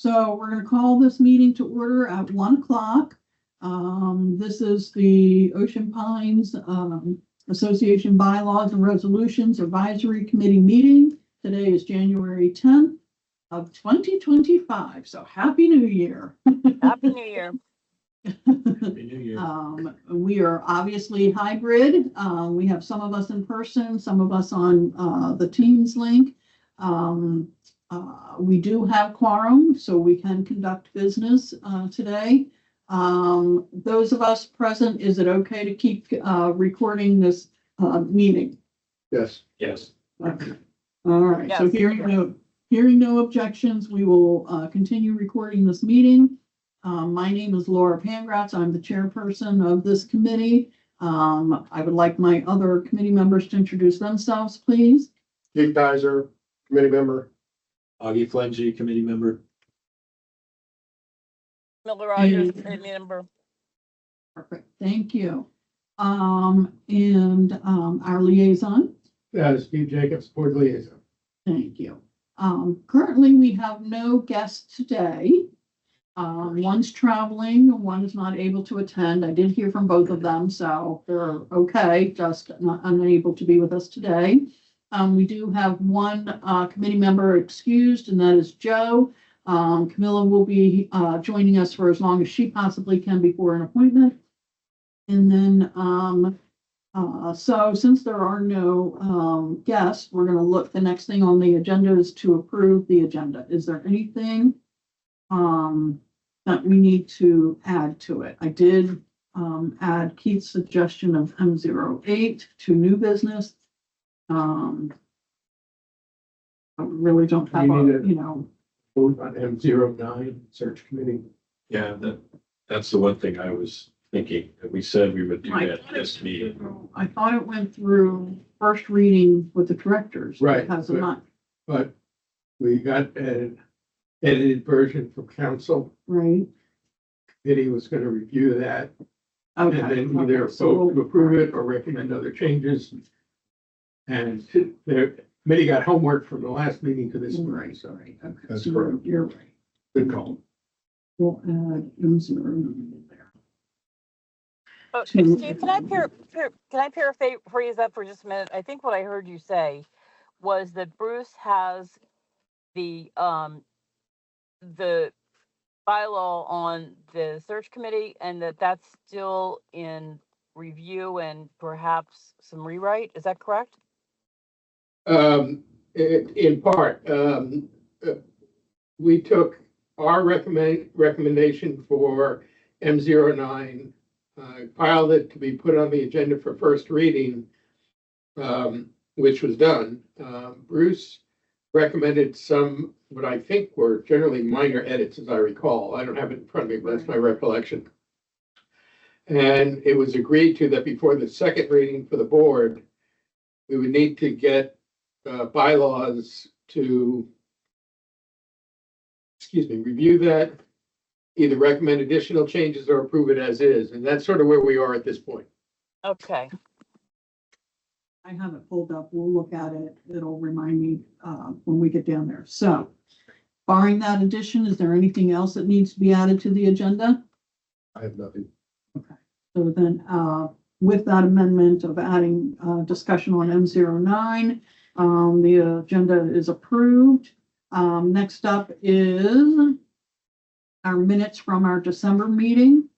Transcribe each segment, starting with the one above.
So we're going to call this meeting to order at 1 o'clock. This is the Ocean Pines Association Bylaws and Resolutions Advisory Committee meeting. Today is January 10th of 2025. So Happy New Year. Happy New Year. Happy New Year. We are obviously hybrid. We have some of us in person, some of us on the Teams link. We do have quorum, so we can conduct business today. Those of us present, is it okay to keep recording this meeting? Yes. Yes. Okay. All right. Yes. So hearing no objections, we will continue recording this meeting. My name is Laura Pangratz. I'm the chairperson of this committee. I would like my other committee members to introduce themselves, please. Keith Kaiser, committee member. Augie Flengy, committee member. Miller Rogers, committee member. Perfect. Thank you. And our liaison. Steve Jacobs, board liaison. Thank you. Currently, we have no guests today. One's traveling, one is not able to attend. I did hear from both of them, so they're okay, just unable to be with us today. We do have one committee member excused, and that is Joe. Camilla will be joining us for as long as she possibly can before an appointment. And then, so since there are no guests, we're going to look, the next thing on the agenda is to approve the agenda. Is there anything that we need to add to it? I did add Keith's suggestion of M08 to new business. I really don't have Vote on M09 search committee. Yeah, that's the one thing I was thinking, that we said we would do that this meeting. I thought it went through first reading with the directors. Right, Because of not, but we got an edited version from council. right? Committee was going to review that Okay. and then either vote to approve it or recommend other changes. And the committee got homework from the last meeting to this meeting, Right, so sorry. Okay. That's So correct. You're right. good call. We'll add M0 in there. Oh, Steve, can I paraphrase that for just a minute? I think what I heard you say was that Bruce has the bylaw on the search committee and that's still in review and perhaps some rewrite. Is that correct? In part, we took our recommendation for M09, filed it to be put on the agenda for first reading, which was done. Bruce recommended some, what I think were generally minor edits, as I recall. I don't have it in front of me, but that's my recollection. And it was agreed to that before the second reading for the board, we would need to get bylaws to, review that, either recommend additional changes or approve it as is. And that's sort of where we are at this point. Okay. I have it pulled up. We'll look at it. It'll remind me when we get down there. So barring that addition, is there anything else that needs to be added to the agenda? I have nothing. Okay. So then with that amendment of adding discussion on M09, the agenda is approved. Next up is our minutes from our December meeting,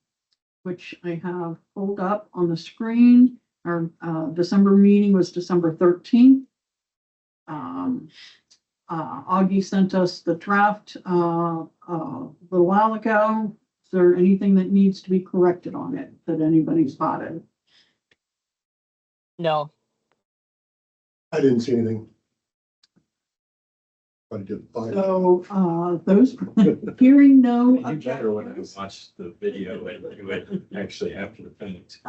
which I have pulled up on the screen. Our December meeting was December 13th. Augie sent us the draft a little while ago. Is there anything that needs to be corrected on it that anybody spotted? No. I didn't see anything. But I did find it. So those hearing no I do better when I objections. watch the video and do it actually after the fact.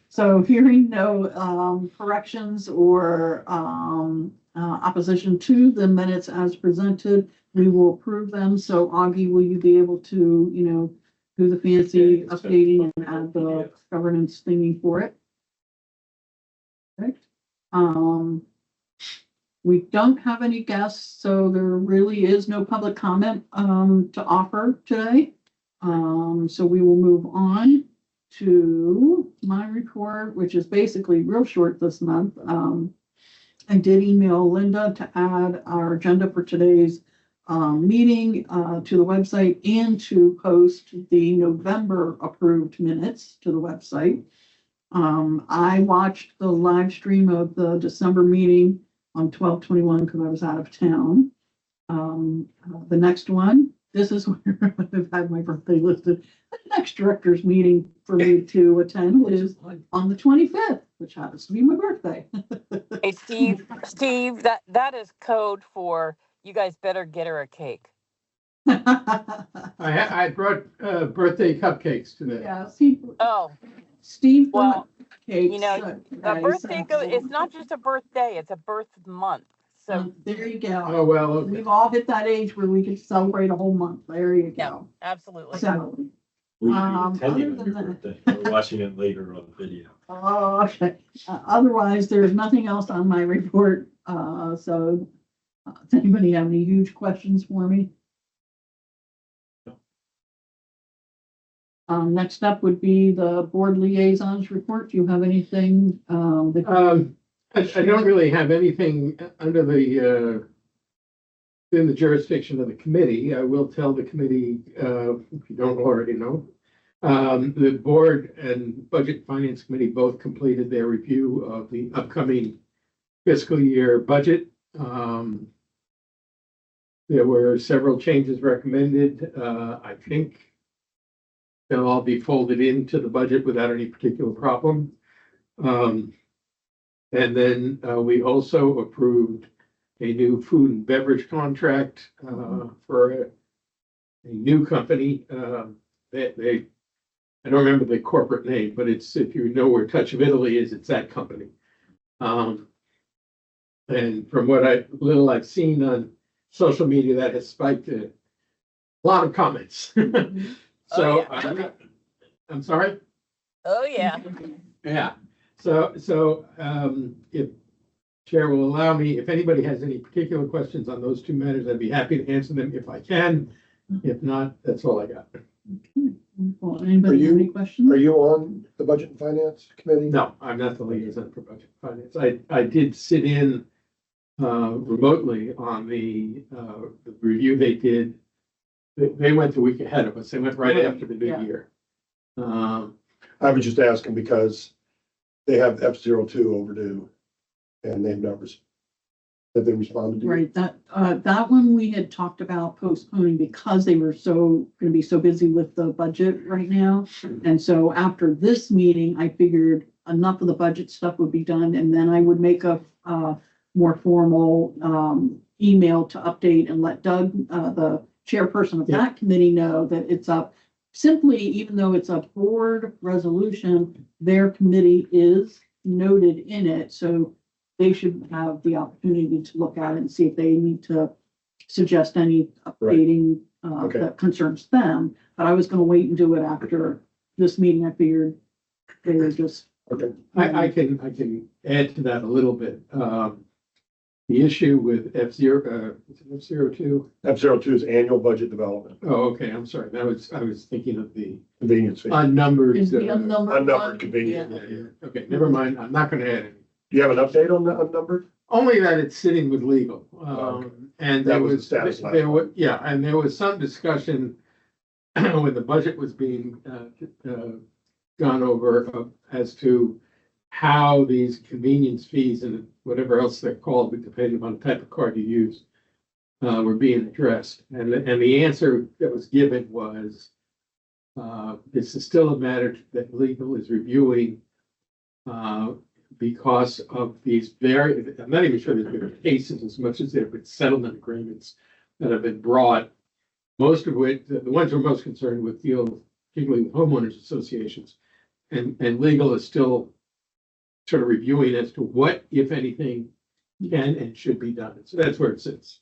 So hearing no corrections or opposition to the minutes as presented, we will approve them. So Augie, will you be able to, do the fancy updating and add the governance thingy for it? Perfect. We don't have any guests, so there really is no public comment to offer today. So we will move on to my report, which is basically real short this month. I did email Linda to add our agenda for today's meeting to the website and to post the November approved minutes to the website. I watched the live stream of the December meeting on 12/21 because I was out of town. The next one, this is where I've had my birthday listed. The next director's meeting for me to attend is on the 25th, which happens to be my birthday. Hey, Steve, that is code for you guys better get her a cake. I brought birthday cupcakes today. Yeah, Oh, Steve well, brought cakes. you know, a birthday it's not just a birthday, it's a birth month. So there you go. Oh, well, okay. We've all hit that age where we can celebrate a whole month. There you yeah, go. absolutely. So, We other attending on than your that- birthday. We're watching it later on video. oh, okay. Otherwise, there's nothing else on my report. So does anybody have any huge questions for me? Next up would be the board liaisons report. Do you have anything? I don't really have anything under the in the jurisdiction of the committee. I will tell the committee, if you don't already know, the board and budget and finance committee both completed their review of the upcoming fiscal year budget. There were several changes recommended. I think they'll all be folded into the budget without any particular problem. And then we also approved a new food and beverage contract for a new company. I don't remember the corporate name, but it's, if you know where Touch of Italy is, it's that company. And from what little I've seen on social media, that has spiked a lot of comments. So, Oh, yeah. I'm sorry? Oh, yeah. Yeah. So, if Chair will allow me, if anybody has any particular questions on those two matters, I'd be happy to answer them if I can. If not, that's all I got. Well, anybody have any questions? Are you on the Budget and Finance Committee? No, I'm not the liaison for budget finance. I did sit in remotely on the review they did. They went a week ahead of us. They went right after the new Yeah. year. I was just asking because they have F-02 overdue and they've not have they responded to you? Right, that one we had talked about postponing because they were gonna be so busy with the budget right now. And so after this meeting, I figured enough of the budget stuff would be done and then I would make a more formal email to update and let Doug, the chairperson of that committee, know that it's up. Simply, even though it's a board resolution, their committee is noted in it, so they should have the opportunity to look at it and see if they need to suggest any updating Okay. that concerns them. But I was gonna wait and do it after this meeting. I figured they were just. Okay. I can add to that a little bit. The issue with F-02? F-02 is annual budget development, Oh, okay, I'm sorry. I was thinking of the convenience fee. unnumbered. Is the unnumbered Unnumbered one? convenience. Yeah. Yeah. Okay, never mind. I'm not gonna add it. Do you have an update on the unnumbered? Only that it's sitting with legal. Okay. And That there was the was, status last there was, yeah, and there was some discussion when the budget was being gone over as to how these convenience fees and whatever else they're called, depending on the type of card you use, were being addressed. And the answer that was given was, this is still a matter that legal is reviewing because of these I'm not even sure there's been cases as much as there have been settlement agreements that have been brought, most of which, the ones we're most concerned with deal particularly with homeowners associations. And legal is still sort of reviewing as to what, if anything, can and should be done. So that's where it sits.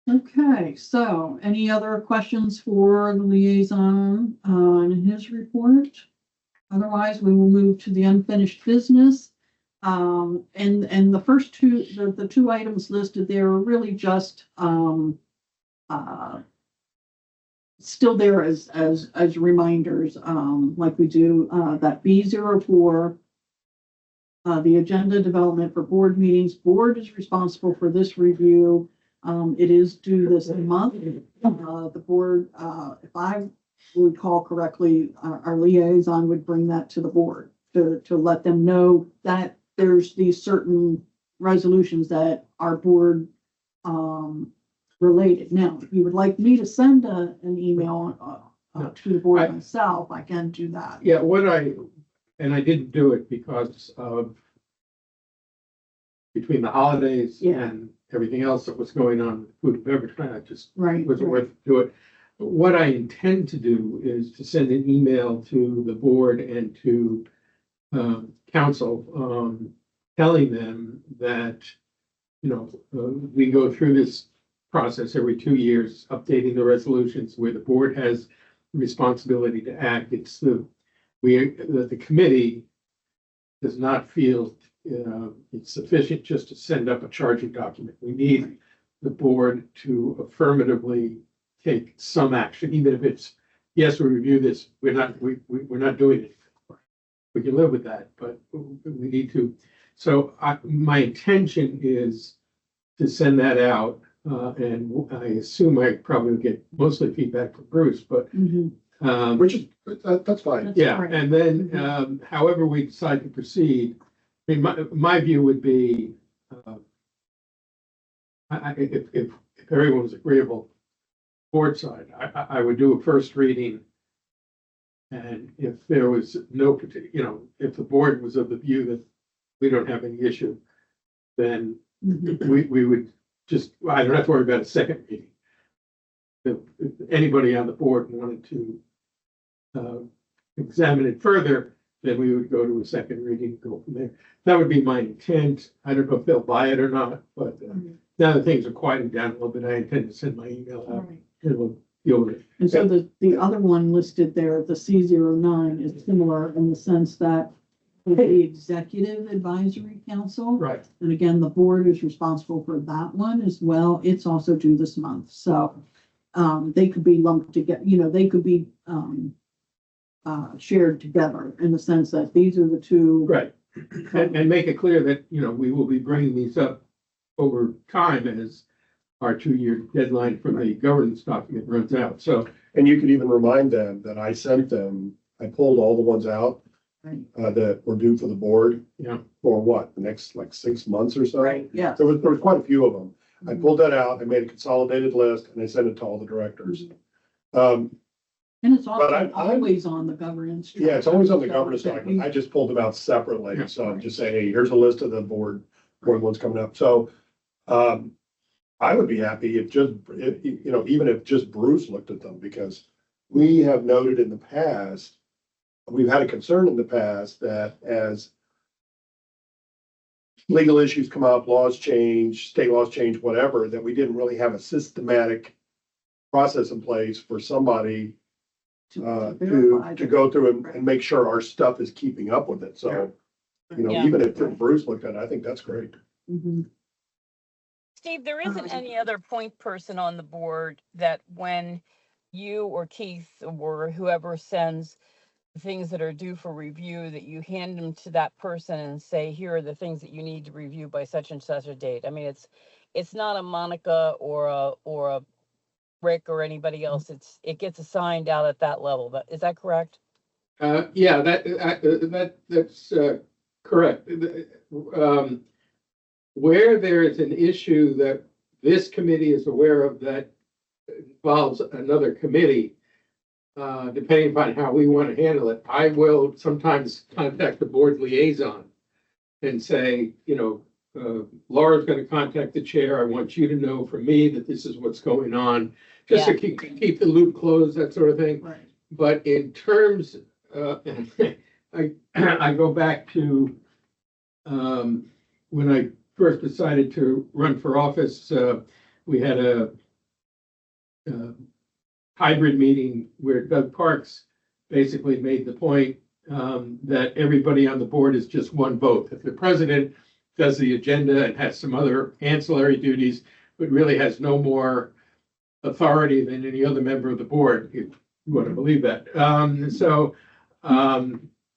Okay, so any other questions for the liaison on his report? Otherwise, we will move to the unfinished business. And the first two, the two items listed there are really just, still there as reminders, like we do, that B04. The agenda development for board meetings. Board is responsible for this review. It is due this month. The board, if I recall correctly, our liaison would bring that to the board to let them know that there's these certain resolutions that our board, related. Now, if you would like me to send an email, to the board myself, I can do that. Yeah, and I didn't do it because of between the holidays Yeah. and everything else that was going on with food and beverage, I just Right. wasn't worth to do it. What I intend to do is to send an email to the board and to council, telling them that, we go through this process every 2 years, updating the resolutions where the board has responsibility to act. It's the committee does not feel it's sufficient just to send up a charging document. We need the board to affirmatively take some action, even if it's, yes, we review this, we're not doing it. We can live with that, but we need to. So my intention is to send that out, and I assume I probably get mostly feedback from Bruce, but Mhm. Which is, that's fine. That's yeah, right. and then, however we decide to proceed, I mean, my view would be, if everyone was agreeable, board side, I would do a first reading. And if there was no particular, if the board was of the view that we don't have any issue, then Mhm. we would just, I don't have to worry about a second reading. If anybody on the board wanted to examine it further, then we would go to a second reading and go from there. That would be my intent. I don't know if they'll buy it or not, but now that things are quieting down a little bit, I intend to send my email out Right. and we'll deal with it. And so the other one listed there, the C09, is similar in the sense that the Executive Advisory Council, Right. and again, the board is responsible for that one as well. It's also due this month, so they could be lumped together, they could be shared together in the sense that these are the two. Right. And make it clear that, we will be bringing these up over time as our 2-year deadline from the governance document runs out. So, And you could even remind them that I pulled all the ones out Right. that were due for the board yeah, for what, the next like 6 months or so? Right, yeah. There was quite a few of them. I pulled that out, I made a consolidated list and I sent it to all the directors. And it's But also always on the governance. Yeah, it's always on the So governance that document. I just pulled them out separately. Yeah. So just say, hey, here's a list of the board ones coming up. So I would be happy if even if just Bruce looked at them, because we have noted in the past, we've had a concern in the past that as legal issues come up, laws change, state laws change, whatever, that we didn't really have a systematic process in place for somebody verify to that. go through and make sure our stuff is keeping up with it. So, Yeah. even if Bruce looked at it, I think that's great. Mhm. Steve, there isn't any other point person on the board that when you or Keith or whoever sends things that are due for review, that you hand them to that person and say, here are the things that you need to review by such and such a date. I mean, it's not a Monica or a Rick or anybody else. It gets assigned out at that level. Is that correct? yeah, that's correct. Where there is an issue that this committee is aware of that involves another committee, depending upon how we want to handle it, I will sometimes contact the board liaison and say, Laura's going to contact the chair. I want you to know from me that this is what's going on, just to keep the loop closed, that sort of thing. Right. But in terms, I go back to when I first decided to run for office, we had a hybrid meeting where Doug Parks basically made the point that everybody on the board is just one vote. If the president does the agenda and has some other ancillary duties, but really has no more authority than any other member of the board, if you want to believe that.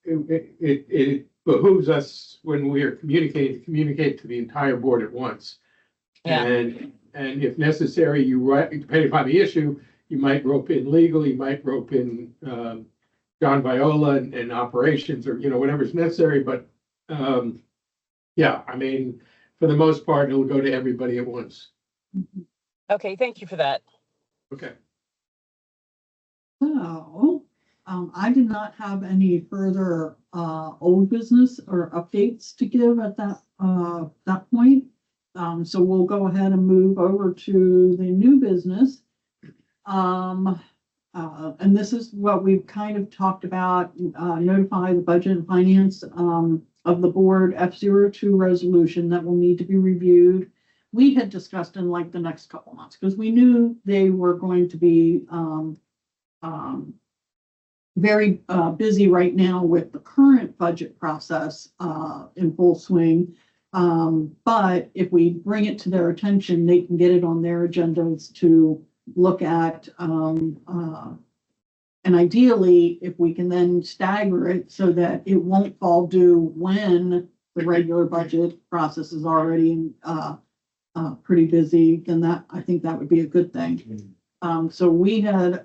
It behooves us when we are communicating, to communicate to the entire board at once. Yeah. And if necessary, depending upon the issue, you might rope in legal, you might rope in John Viola and operations, or, whatever's necessary, but yeah, I mean, for the most part, it'll go to everybody at once. Okay, thank you for that. Okay. So, I did not have any further, old business or updates to give at that point. So we'll go ahead and move over to the new business. And this is what we've kind of talked about, notify the budget and finance, of the board F-02 resolution that will need to be reviewed. We had discussed in like the next couple months, because we knew they were going to be, very busy right now with the current budget process in full swing. But if we bring it to their attention, they can get it on their agendas to look at. And ideally, if we can then stagger it so that it won't fall due when the regular budget process is already pretty busy, then I think that would be a good thing. So we had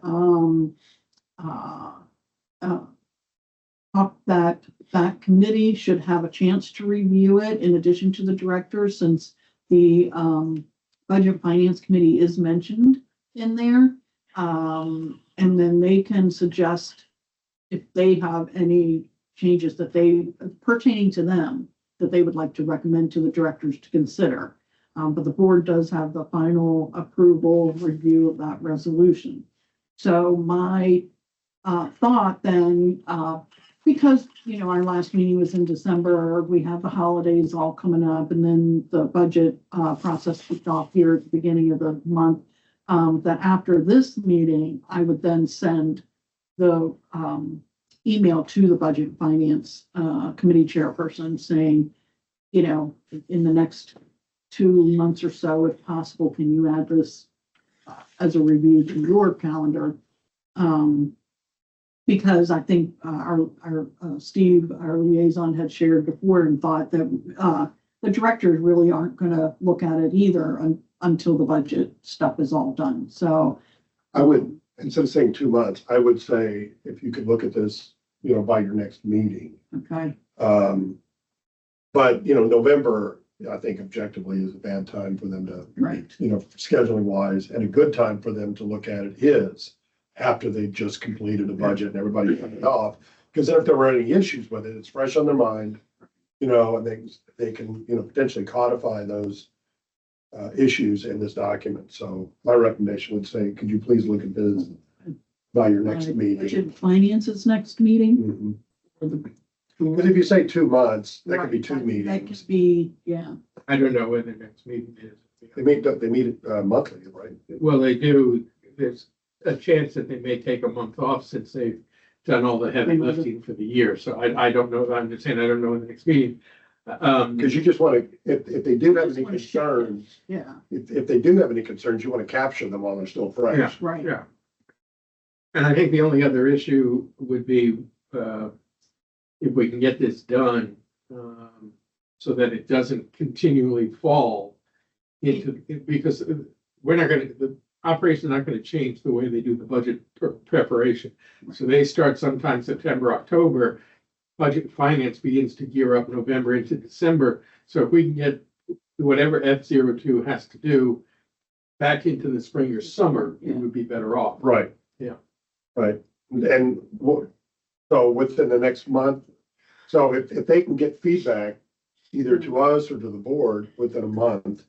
that committee should have a chance to review it in addition to the directors, since the Budget Finance Committee is mentioned in there. And then they can suggest if they have any changes that pertaining to them, that they would like to recommend to the directors to consider. But the board does have the final approval review of that resolution. So my thought then, because, our last meeting was in December, we have the holidays all coming up, and then the budget process kicked off here at the beginning of the month, that after this meeting, I would then send the email to the Budget and Finance Committee chairperson saying, in the next 2 months or so, if possible, can you add this as a review to your calendar? Because I think our Steve, our liaison, had shared before and thought that the directors really aren't going to look at it either until the budget stuff is all done. So I would, instead of saying 2 months, I would say if you could look at this, by your next meeting. okay, But, November, I think objectively is a bad time for them to, right, scheduling wise, and a good time for them to look at it is after they've just completed a budget and everybody turned it off. Because then if there were any issues with it, it's fresh on their mind, and they can, potentially codify those issues in this document. So my recommendation would say, could you please look at this by your next meeting? Budget and Finance's next meeting. Mhm. Because if you say 2 months, that could be Right, two that meetings. could be, yeah, I don't know when the next meeting is. They meet monthly, right? Well, they do. There's a chance that they may take a month off since they've done all the heavy lifting for the year. So I don't know. I'm just saying, I don't know when the next meeting. Because you just want to, if they do have Just any wanna share it. concerns, yeah, if they do have any concerns, you want to capture them while they're still fresh. right. Yeah. And I think the only other issue would be, if we can get this done, so that it doesn't continually fall into, because the operation's not gonna change the way they do the budget preparation. So they start sometime September, October. Budget and finance begins to gear up November into December. So if we can get whatever F-02 has to do back into the spring or summer, it would be better off. Right. Yeah. Right. And so within the next month, so if they can get feedback either to us or to the board within a month,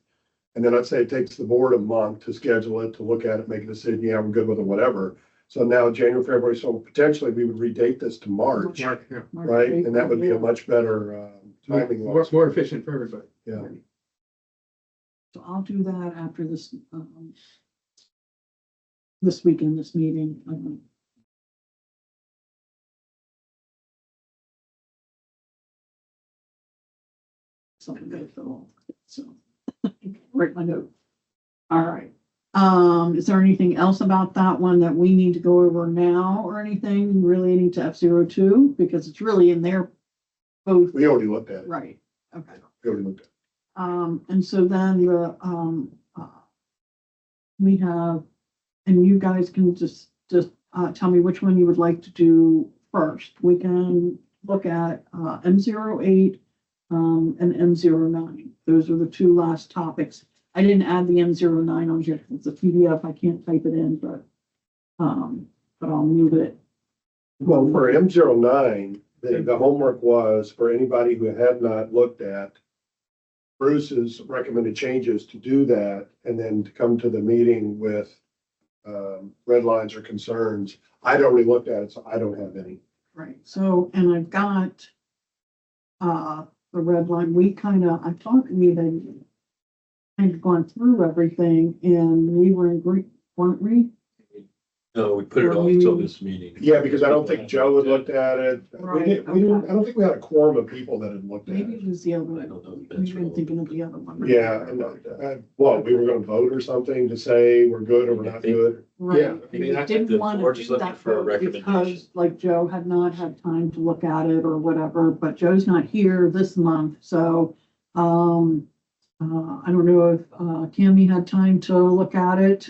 and then let's say it takes the board a month to schedule it, to look at it, make a decision, yeah, we're good with it, whatever. So now January, February, so potentially we would redate this to March, Yeah. right? And that would be a much better timing. More efficient for everybody. Yeah. So I'll do that after this weekend, this meeting. something goes wrong. So, write my note. All right. Is there anything else about that one that we need to go over now or anything relating to F-02? Because it's really in there both, We already looked at it. right? Okay. We already looked at it. And so then we have, and you guys can just tell me which one you would like to do first. We can look at M08 and M09. Those are the two last topics. I didn't add the M09 on here. It's a PDF. I can't type it in, but I'll move it. Well, for M09, the homework was for anybody who had not looked at Bruce's recommended changes to do that, and then to come to the meeting with red lines or concerns. I'd already looked at it, so I don't have any. Right. So, and I've got the red line. I thought we had kind of gone through everything and we were in agreement, weren't we? No, we put it off until this meeting. Yeah, because I don't think Joe had looked at it. Right, We didn't, I don't think we had a quorum of people that had looked at Maybe it. it was the other I one. don't know if We've that's been wrong. thinking of the other one. Yeah, and, well, we were gonna vote or something to say we're good or we're not good. Right. Yeah, I mean, We I didn't the want to board's just do looking that for a vote because recommendation. like Joe had not had time to look at it or whatever, but Joe's not here this month, so I don't know if Cammy had time to look at it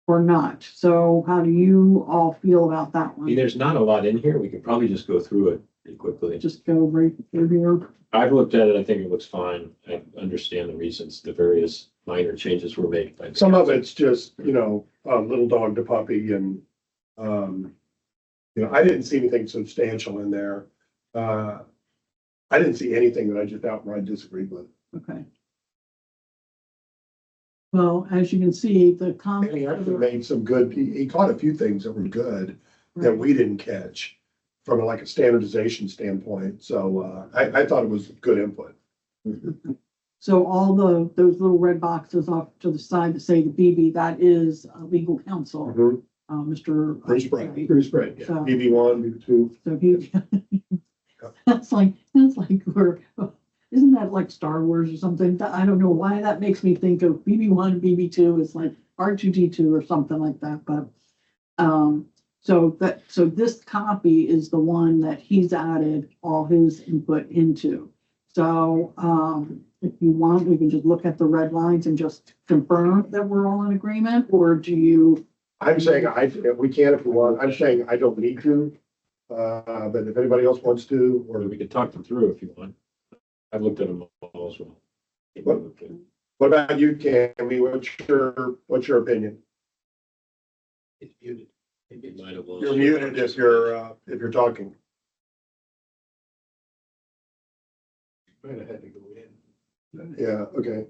or not. So how do you all feel about that I mean, one? there's not a lot in here. We could probably just go through it pretty quickly. Just go right through here. I've looked at it. I think it looks fine. I understand the reasons, the various minor changes were made. By the Some of council. it's just, little dog to puppy and, I didn't see anything substantial in there. I didn't see anything that I just outright disagreed with. Okay. Well, as you can see, the And he comment. actually made some good, he caught a few things that were good that we didn't catch from like a standardization standpoint. So, I thought it was good input. So all those little red boxes off to the side that say the BB, that is legal counsel, Mr. Bruce Bright. Bruce Bright, yeah. So, BB1, BB2. so he, that's like isn't that like Star Wars or something? I don't know why that makes me think of BB1, BB2 is like R2D2 or something like that, but, so this copy is the one that he's added all his input into. So, if you want, we can just look at the red lines and just confirm that we're all in agreement, or do you? I'm saying we can if we want. I'm saying I don't need to. But if anybody else wants to, Or or we could talk them through if you want. I've looked at them all as well. what about you, Cammy? What's your opinion? It's muted. Maybe it might have lost. You're muted if you're talking. Might have had to go in. Yeah, okay.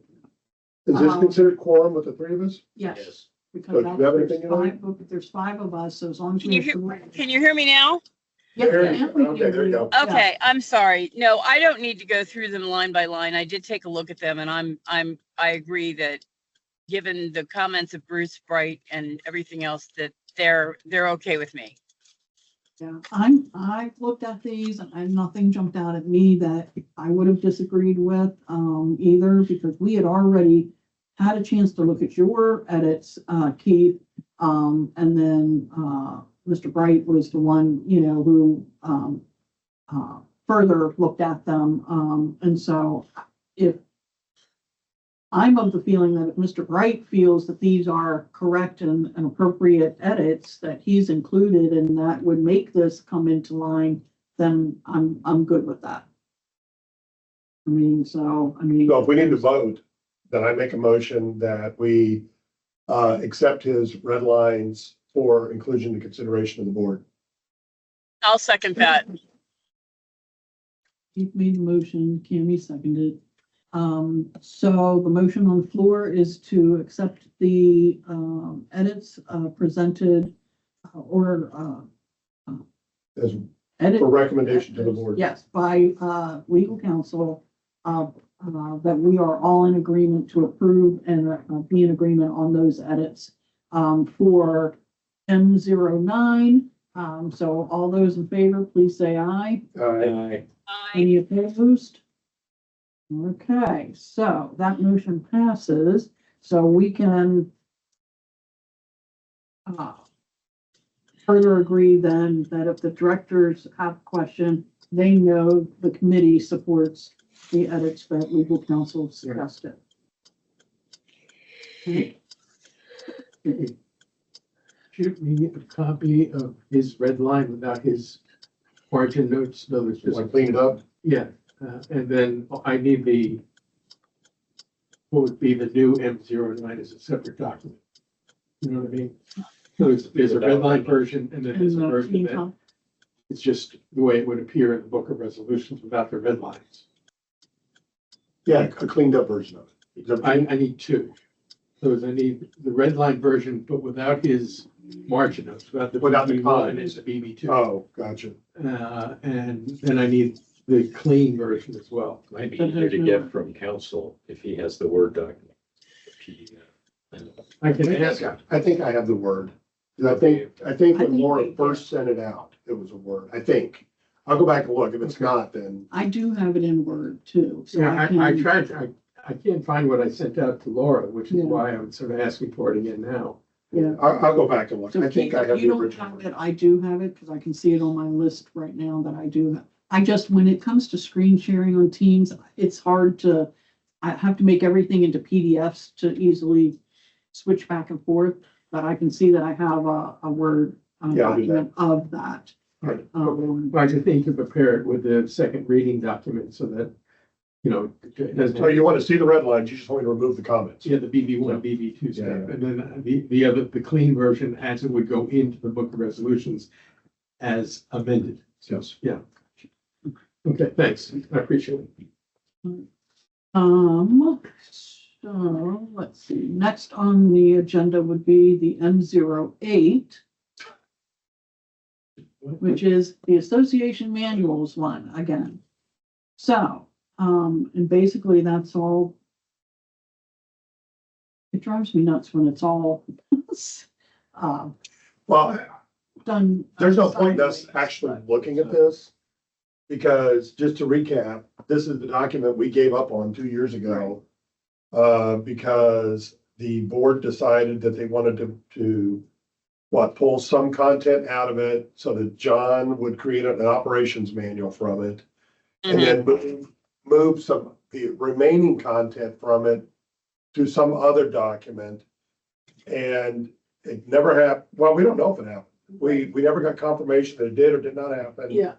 Is this considered quorum with the three of us? Yes. Yes. Because So do you have there's anything in there? there's 5 of us, so as long as Can we you have hear- three. Can you hear me now? Yeah, There you yeah, go. we Okay, can there you do go. that. Okay, I'm sorry. No, I don't need to go through them line by line. I did take a look at them and I agree that given the comments of Bruce Bright and everything else, that they're okay with me. Yeah, I've looked at these and nothing jumped out at me that I would have disagreed with, either, because we had already had a chance to look at your edits, Keith. And then, Mr. Bright was the one, who, further looked at them. And so if I'm of the feeling that if Mr. Bright feels that these are correct and appropriate edits that he's included and that would make this come into line, then I'm good with that. So if we need to vote, then I make a motion that we accept his red lines for inclusion and consideration of the board. I'll second that. Keith made the motion, Cammy seconded. So the motion on the floor is to accept the edits presented or As edit. for recommendation to the board. Yes, by legal counsel, that we are all in agreement to approve and be in agreement on those edits for M09. So all those in favor, please say aye. Aye. Any opposed? Okay, so that motion passes, so we can further agree then that if the directors have a question, they know the committee supports the edits that legal counsel suggested. Okay. Shoot me a copy of his red line without his margin notes, no, it's just, Just clean it up. yeah, and then I need what would be the new M09 as a separate document. You know what I mean? So there's a red line version and then there's a version that it's just the way it would appear in the book of resolutions without the red lines. Yeah, a cleaned up version of it. I need two. Those I need the red line version, but without his margin notes, without the Without the BB1 and comments. the BB2. Oh, gotcha. And then I need the clean version as well. Might be easier to get from council if he has the Word document. PDF. I can ask. I think I have the word. I think I when think Laura we- first sent it out, it was a word. I think. I'll go back and look. If it's not, then I do have it in Word too, so Yeah, I I can, tried, I can't find what I sent out to Laura, which is why I'm sort of asking for it again now. yeah. I'll go back and look. So I think I Keith, have if the you don't original. have it, I do have it, because I can see it on my list right now that I do have. I just, when it comes to screen sharing on Teams, it's hard to, I have to make everything into PDFs to easily switch back and forth, but I can see that I have a Word Yeah, I'll do document of that. Right. Um, I just need to prepare it with the second reading document so that, you know, it doesn't. So you want to see the red lines, you just want me to remove the comments. Yeah, the BB1, BB2 stuff, Yeah. and then the clean version as it would go into the book of resolutions as amended. Yes. Yeah. Okay, thanks. I appreciate it. So let's see, next on the agenda would be the M08, which is the association manuals one again. So, and basically that's all. It drives me nuts when it's all Well, done. there's no point in us sideways, actually but- looking at this. Because just to recap, this is the document we gave up on 2 years ago. Because the board decided that they wanted to pull some content out of it so that John would create an operations manual from it. And then move some, the remaining content from it to some other document. And it never happened. Well, we don't know if it happened. We never got confirmation that it did or did not happen. Yeah,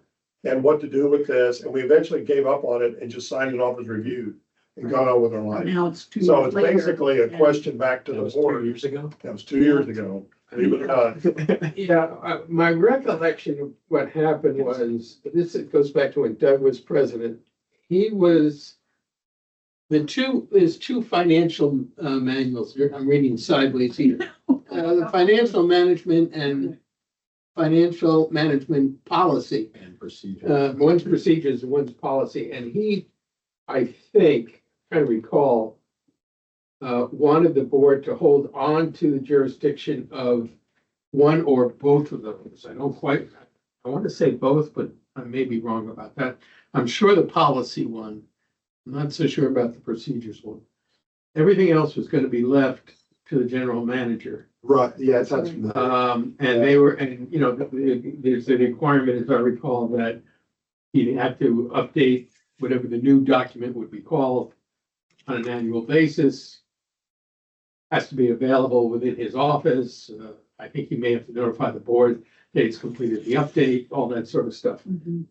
And what to do with this. And we eventually gave up on it and just signed it off as reviewed and gone on with our life. now it's 2 So years it's later. basically a and- question back to That the was 2 board. years ago. That was 2 years ago. Believe it or not. Yeah, my recollection of what happened was, it goes back to when Doug was president. He was, there's two financial manuals, I'm reading sideways here. The financial management and financial management policy. And procedure. One's procedures and one's policy, and he, I think, trying to recall, wanted the board to hold on to the jurisdiction of one or both of those. I don't quite, I want to say both, but I may be wrong about that. I'm sure the policy one, I'm not so sure about the procedures one. Everything else was going to be left to the general manager. Right, yeah, it's not. And they were, and you know, there's a requirement, as I recall, that he'd have to update whatever the new document would be called on an annual basis. Has to be available within his office. I think he may have to notify the board that he's completed the update, all that sort of stuff. Mhm.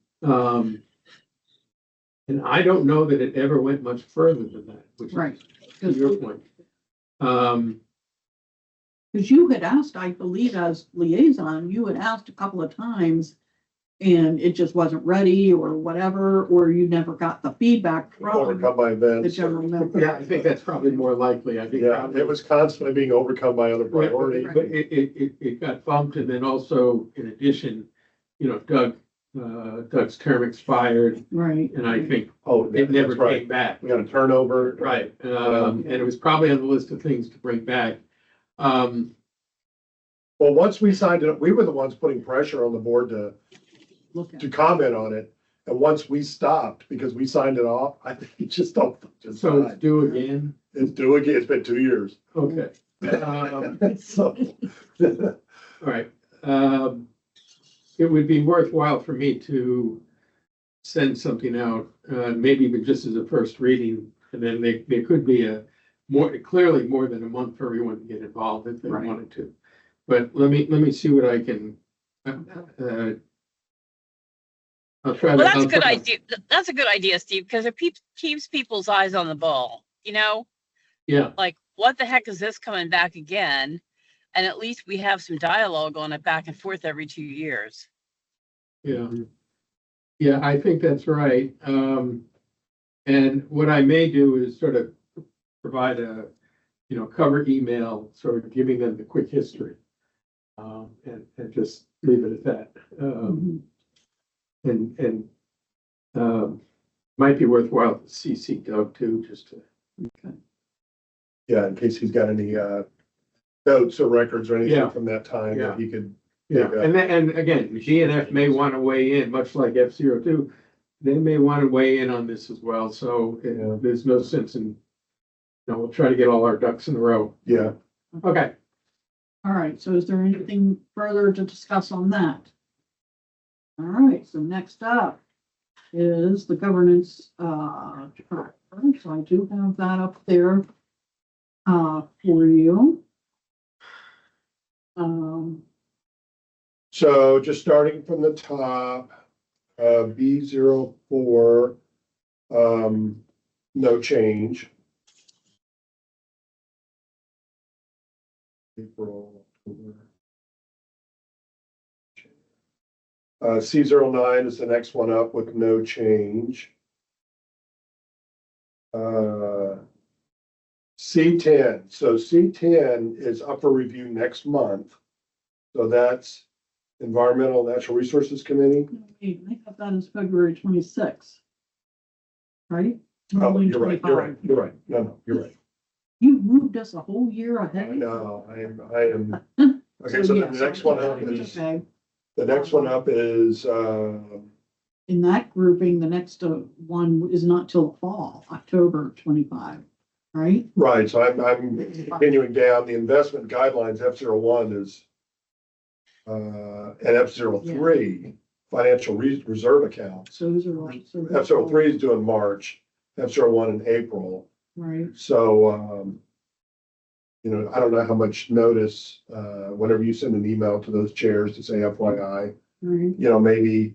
And I don't know that it ever went much further than that, which Right. is to your point. Because you had asked, I believe, as liaison, you had asked a couple of times and it just wasn't ready or whatever, or you never got the feedback from Overcome by the events. general manager. Yeah, I think that's probably more likely. I think. Yeah, probably- it was constantly being overcome by other Right, priorities. but it got bumped, and then also, in addition, you know, Doug's term expired, Right. and I think Oh, it never that's right. came back. We got a turnover. Right, and it was probably on the list of things to bring back. Well, once we signed it, we were the ones putting pressure on the board Look at to comment on it. And once we stopped, because we signed it off, I think you just don't. Just So it's fine. due again? It's due again. It's been 2 years. Okay. So. All right. It would be worthwhile for me to send something out, maybe even just as a first reading. And then there could be clearly more than a month for everyone to get involved if they Right. wanted to. But let me see what I can, I'll try to. Well, that's a I'll good try- idea. That's a good idea, Steve, because it keeps people's eyes on the ball, you know? Yeah, Like, what the heck is this coming back again? And at least we have some dialogue on it back and forth every 2 years. yeah. Yeah, I think that's right. And what I may do is sort of provide a, cover email, sort of giving them the quick history. And just leave it at that. And might be worthwhile to CC Doug too, just to. Yeah, in case he's got any notes or records or anything Yeah. from that time Yeah. that he could. Yeah, Yeah. and again, GNF may want to weigh in, much like F-02. They may want to weigh in on this as well, so Yeah. there's no sense in, we'll try to get all our ducks in a row. Yeah, Okay, All right, so is there anything further to discuss on that? All right, so next up is the governance charter. So I do have that up there for you. so just starting from the top, B04, no change. April, October. C09 is the next one up with no change. C10, so C10 is up for review next month. So that's Environmental and Natural Resources Committee. Wait, I thought that is February 26th. Right? Oh, Normally you're right, you're right, 25. you're right. No, you're right. You moved us a whole year I ahead. know, I am. Okay, so yeah, the next one up it's is, okay. the next one up is, In that grouping, the next one is not till fall, October 25, right? right, so I'm continuing down, the investment guidelines, F01 is, and F03, financial reserve accounts. So those are like. so F03 is due in March, F01 in April. Right, So, I don't know how much notice, whenever you send an email to those chairs to say FYI, right. maybe,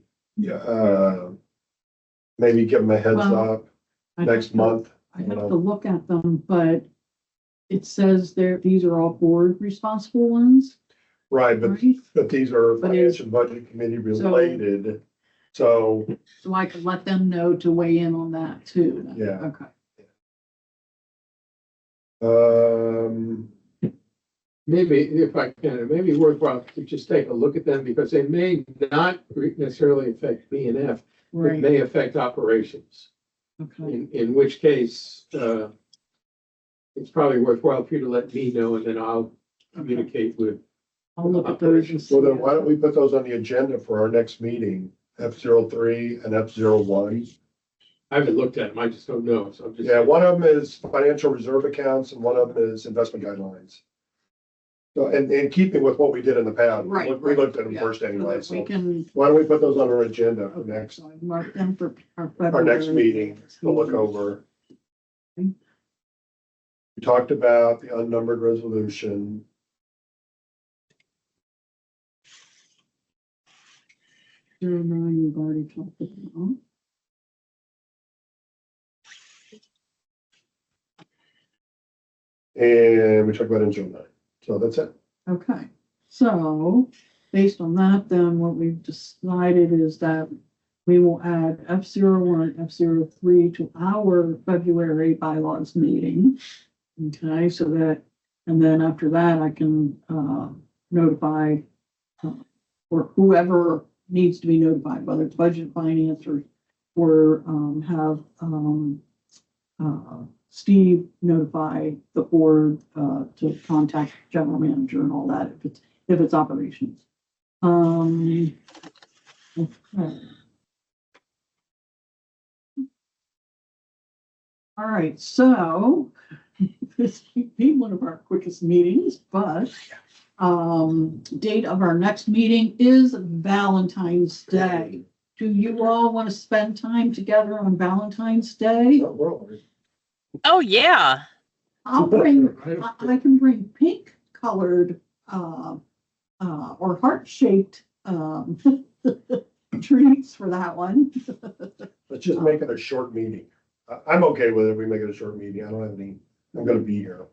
maybe give them a heads Well, up I'd next have to- month. I have to look at them, but it says these are all board responsible ones, Right, right? but these are But is- finance and budget committee related, so, So I could let them know to weigh in on that too. then. Yeah. Okay. maybe if I can, it may be worthwhile to just take a look at them because they may not necessarily affect B and F, but Right, may affect operations. okay. In which case, it's probably worthwhile for you to let me know and then I'll communicate with. I'll look at those and see. well, then why don't we put those on the agenda for our next meeting, F03 and F01? I haven't looked at them, I just don't know, so I'm just. Yeah, one of them is financial reserve accounts and one of them is investment guidelines. So, and in keeping with what we did in the past, Right, we looked at them yeah, first so anyway, that we so can, why don't we put those on our agenda for okay, next, so I mark them for our our next February meeting to look over. Okay. We talked about the unnumbered resolution. Zero nine, we've already talked about. And we talked about engine 9. So that's it. Okay, so based on that, then what we've decided is that we will add F01, F03 to our February bylaws meeting. Okay, so that, and then after that, I can notify or whoever needs to be notified, whether it's budget, finance, or have Steve notify the board to contact general manager and all that if it's operations. Okay. All right, so this may be one of our quickest meetings, but date of our next meeting is Valentine's Day. Do you all want to spend time together on Valentine's Day? Oh, well, Oh, yeah. I'll bring, I can bring pink colored, or heart-shaped, treats for that one. let's just make it a short meeting. I'm okay with it. We make it a short meeting. I don't have any, I'm gonna be here.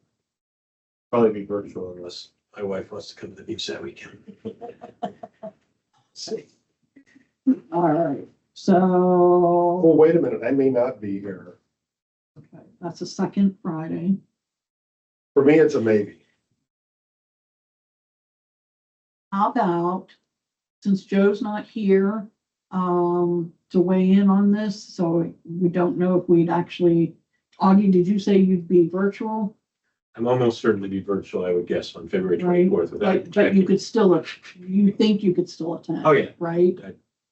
Probably be virtual unless my wife wants to come to the beach that weekend. See. All right, so, Well, wait a minute, I may not be here. okay, that's the second Friday. For me, it's a maybe. How about, since Joe's not here, to weigh in on this, so we don't know if we'd actually, Augie, did you say you'd be virtual? I'm almost certain to be virtual, I would guess, on February Right, 24th. without but you checking. could still, you think you could still attend? Oh, yeah. Right?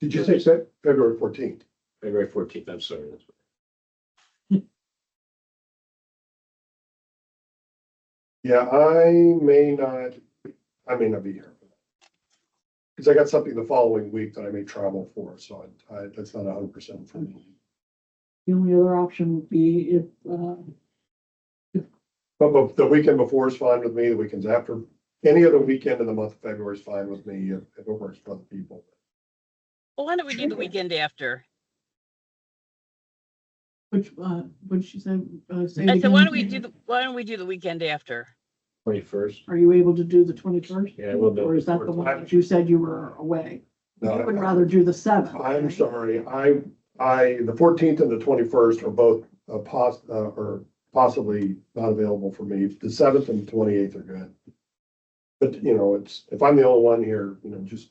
Did you say February 14th? February 14th, I'm sorry. That's Yeah, I may not be here. Because I got something the following week that I may travel for, so that's not 100% for me. The only other option would be if, But the weekend before is fine with me, the weekends after, any other weekend in the month of February is fine with me if it works for other people. Well, why don't we do the weekend after? which, what did she say? Say it I said, why don't again? why don't we do the weekend after? 21st. Are you able to do the 21st? Yeah, we'll do. Or is that the one that you said you were away? No, I would rather do the 7th. I'm right? sorry, the 14th and the 21st are both or possibly not available for me. The 7th and the 28th are good. But, you know, if I'm the only one here, you know, just.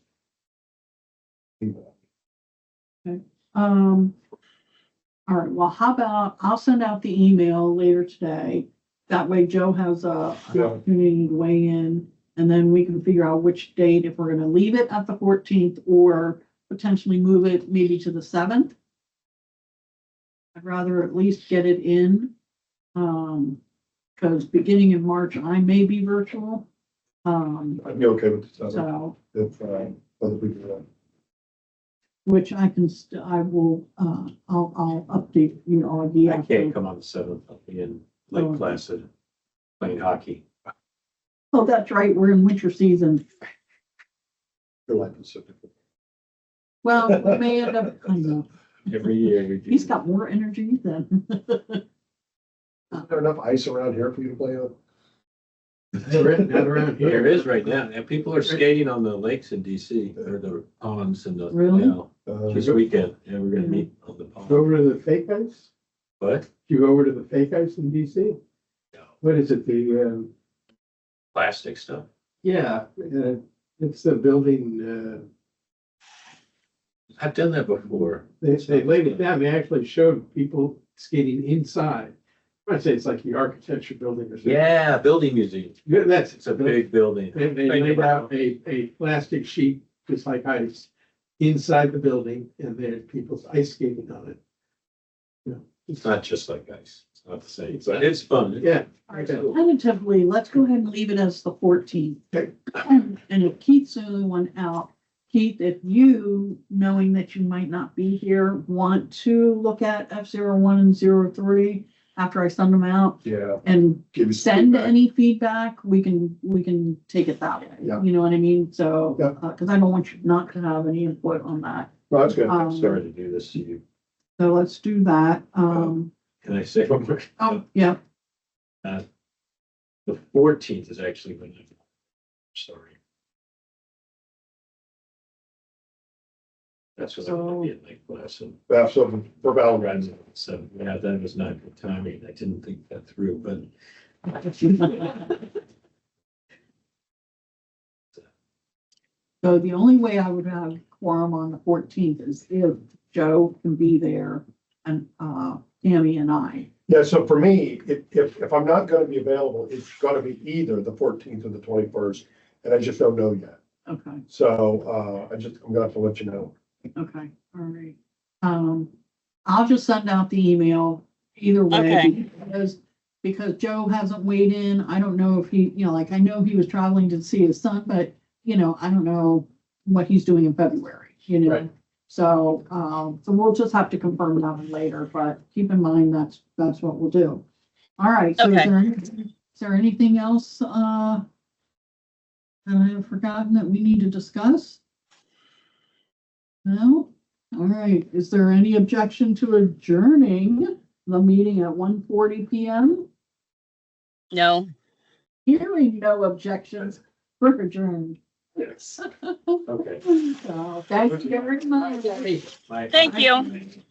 All right, well, how about, I'll send out the email later today. That way Joe has an Yeah. opportunity to weigh in, and then we can figure out which date, if we're gonna leave it at the 14th or potentially move it maybe to the 7th. I'd rather at least get it in, because beginning in March, I may be virtual. I'd be okay with the 7th So, if other people do that. which I can, I will, I'll update you, Augie. I after. can't come on the 7th, I'll be in Lake Placid playing hockey. Oh, that's right, we're in winter season. You're like Pacific. Well, we may end up, I know, Every year we do. he's got more energy than. Is there enough ice around here for you to play on? Not around here. There is right now, and people are skating on the lakes in DC, or the ponds and the. Really? canal. This weekend, and we're gonna meet on the pond. Go over to the fake ice? What? You go over to the fake ice in DC? No. What is it, Plastic stuff. yeah, it's the building, I've done that before. they laid it down, they actually showed people skating inside. I'd say it's like the architecture building or something. Yeah, building museum. Yeah, that's, It's a big building. they laid out a plastic sheet, just like ice, inside the building, and there's people's ice skating on it. It's not just like ice. It's not the same, but it's fun. Yeah. All right, so tentatively, let's go ahead and leave it as the 14th. Okay. And if Keith's the only one out, Keith, if you, knowing that you might not be here, want to look at F01 and 03 after I send them out Yeah. and Give you some send feedback. any feedback, we can take it that way. Yeah. You know what I mean? So, Yeah. because I don't want you not to have any input on that. No, that's good. I'm sorry to do this to you. So let's do that. Can I say one more? Oh, yeah, The 14th is actually when I'm sorry. That's what I'm gonna be in Lake Placid. Have some for Valentine's. So, yeah, that was not good timing. I didn't think that through, but so the only way I would have quorum on the 14th is if Joe can be there and Tammy and I. Yeah, so for me, if I'm not gonna be available, it's gonna be either the 14th or the 21st, and I just don't know yet. Okay, So, I'm gonna have to let you know. okay, all right. I'll just send out the email either way. Okay. Because Joe hasn't weighed in. I don't know if he, like, I know he was traveling to see his son, but, I don't know what he's doing in February, Right. So, so we'll just have to confirm that one later, but keep in mind, that's what we'll do. All right, so Okay. is there anything else, that I have forgotten that we need to discuss? No? All right, is there any objection to adjourning the meeting at 1:40 PM? No. Hearing no objections, we're adjourned. Yes. Okay. So, thank you very much. Bye. Thank you.